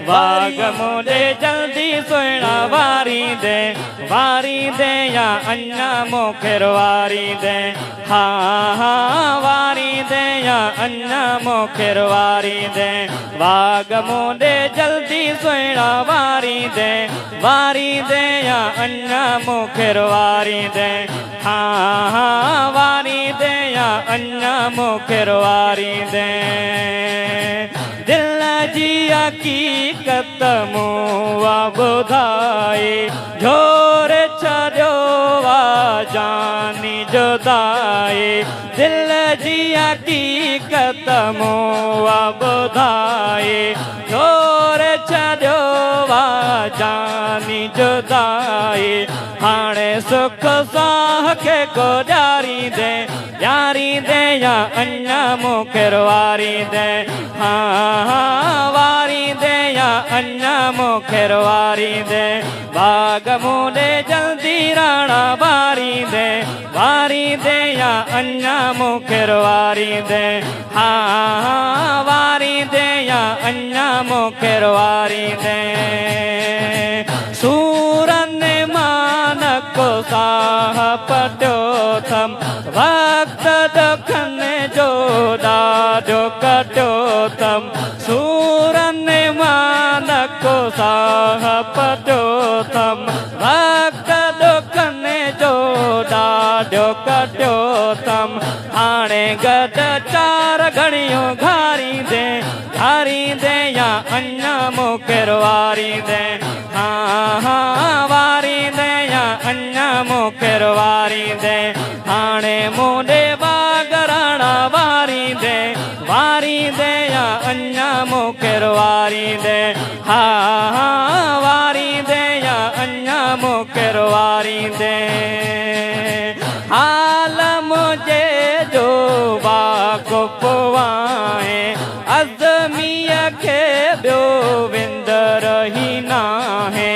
वाग मुंडे जल्दी सोना वारी दे या अन्ना मुखेर वारी दे हाँ हाँ वारी दे या अन्ना मुखेर वारी दे वाग मुंडे जल्दी सोना वारी दे या अन्ना मुखेर वारी दे हाँ हाँ वारी दे या अन्ना मुखेर वारी दे दिल जी हकीकत मुआ बुधाए झोर छो वा जानी जुदाए दिल जी हकीकत मुआ बुधाए झोर छो वा जानी जुदाए हाणे सुख साह के गुजारी दे या अन्ना मुखेर वारी दे हाँ हाँ वारी दे या अन्ना मुखेर वारी दे भाग मुंडे जल्दी राणा वारी दे या अन्ना मुखेर वारी दे हाँ हाँ वारी दे या अन्ना मुखेर वारी दे सूरन मानक साह पटो थम भक्त दखन जो डाडो कटो तम सूरन मानक साह पटो तम भक्त दखन जो डाडो कटो तम हाणे गद चार घड़ियों घारी दे या अन्ना मुखेर वारी दे हाँ हाँ वारी दे या अन्ना मुखेर वारी दे हाणे मुंडे बागराणा वारी दे या अन्ना मुखेर वारी दे हाँ हाँ वारी दे या अन्ना मुखेर वारी दे हाल मुझे जो बाको पवाए अज़मीअ खे ॿियो विंद रही ना है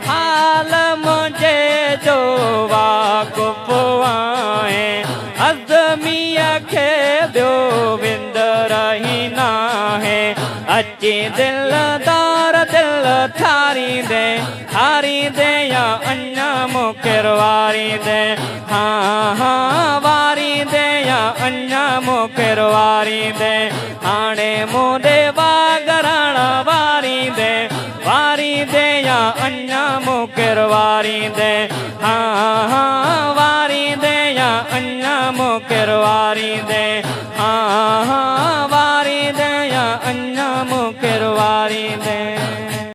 हाल मुझे जो वाको पवाए अज़मीअ खे ॿियो विंद रही ना है अची दिलदार दिल ठारी दे या अन्ना मुखेर वारी दे हाँ हाँ वारी दे या अन्ना मुखेर वारी दे हाणे मुंडे बागराणा वारी दे या अन्ना मुखेर वारी दे हाँ हाँ वारी दे या अन्ना मुखेर वारी दे